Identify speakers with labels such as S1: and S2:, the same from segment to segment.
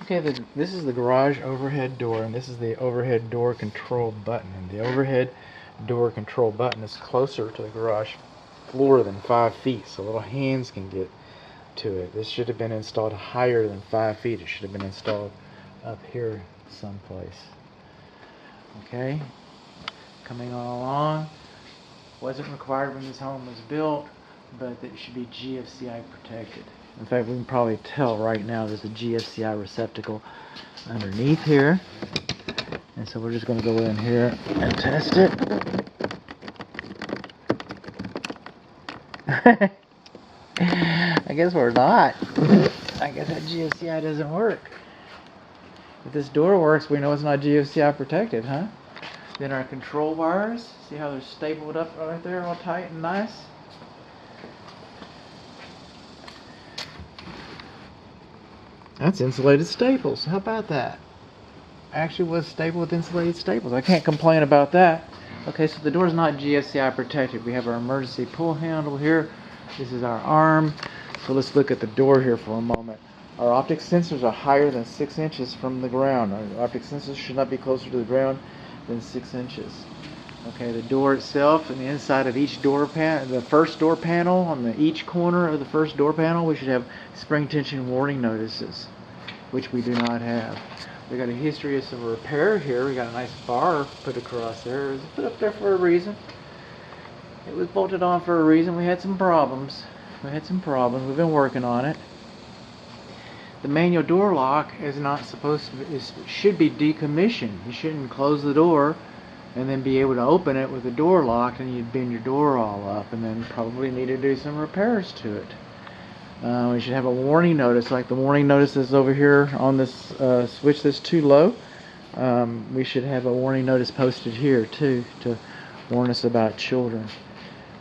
S1: Okay, this is the garage overhead door, and this is the overhead door control button. And the overhead door control button is closer to the garage floor than 5 feet, so little hands can get to it. This should have been installed higher than 5 feet. It should have been installed up here someplace. Okay, coming on along. Wasn't required when this home was built, but it should be GFCI protected. In fact, we can probably tell right now there's a GFCI receptacle underneath here. And so we're just going to go in here and test it. I guess we're not. I guess that GFCI doesn't work. If this door works, we know it's not GFCI protected, huh? Then our control wires, see how they're stapled up right there, all tight and nice? That's insulated staples. How about that? Actually was stapled with insulated staples. I can't complain about that. Okay, so the door is not GFCI protected. We have our emergency pull handle here. This is our arm. So let's look at the door here for a moment. Our optic sensors are higher than 6 inches from the ground. Our optic sensors should not be closer to the ground than 6 inches. Okay, the door itself and the inside of each door panel, the first door panel, on each corner of the first door panel, we should have spring tension warning notices, which we do not have. We got a history of some repair here. We got a nice bar put across there. It was put up there for a reason. It was bolted on for a reason. We had some problems. We've been working on it. The manual door lock is not supposed to be, should be decommissioned. You shouldn't close the door and then be able to open it with the door locked, and you'd bend your door all up, and then probably need to do some repairs to it. We should have a warning notice, like the warning notice that's over here on this switch that's too low. We should have a warning notice posted here too, to warn us about children.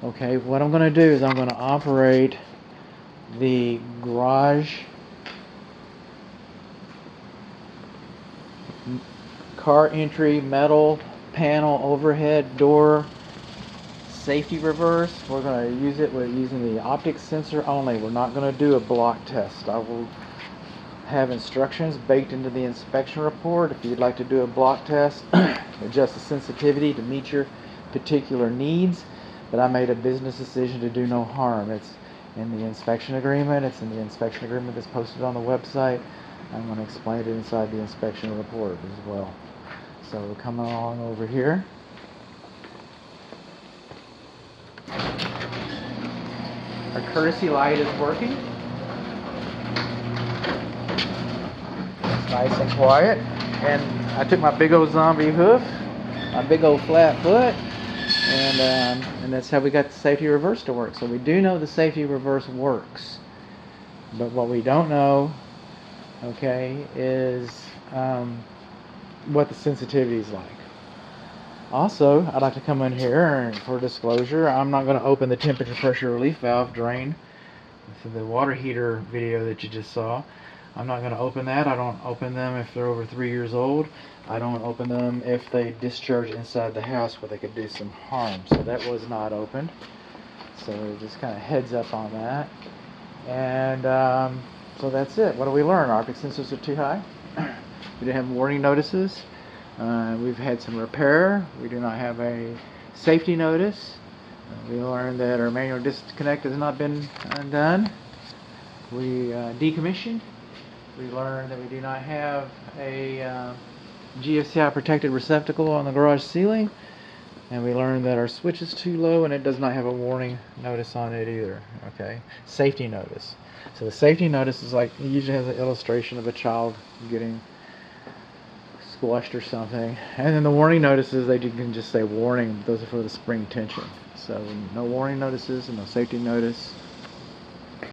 S1: Okay, what I'm going to do is I'm going to operate the garage car entry metal panel overhead door safety reverse. We're going to use it with using the optic sensor only. We're not going to do a block test. I will have instructions baked into the inspection report. If you'd like to do a block test, adjust the sensitivity to meet your particular needs. But I made a business decision to do no harm. It's in the inspection agreement. It's in the inspection agreement that's posted on the website. I'm going to explain it inside the inspection report as well. So we're coming along over here. Our courtesy light is working. It's nice and quiet. And I took my big old zombie hoof, my big old flat foot, and that's how we got the safety reverse to work. So we do know the safety reverse works. But what we don't know, okay, is what the sensitivity is like. Also, I'd like to come in here and for disclosure, I'm not going to open the temperature pressure relief valve drain. This is the water heater video that you just saw. I'm not going to open that. I don't open them if they're over 3 years old. I don't open them if they discharge inside the house where they could do some harm. So that was not opened. So just kind of heads up on that. And so that's it. What do we learn? Our optic sensors are too high. We didn't have warning notices. We've had some repair. We do not have a safety notice. We learned that our manual disconnect has not been undone. We decommissioned. We learned that we do not have a GFCI protected receptacle on the garage ceiling. And we learned that our switch is too low and it does not have a warning notice on it either. Okay, safety notice. So the safety notice is like, it usually has an illustration of a child getting squashed or something. And then the warning notices, they can just say warning. Those are for the spring tension. So no warning notices and no safety notice.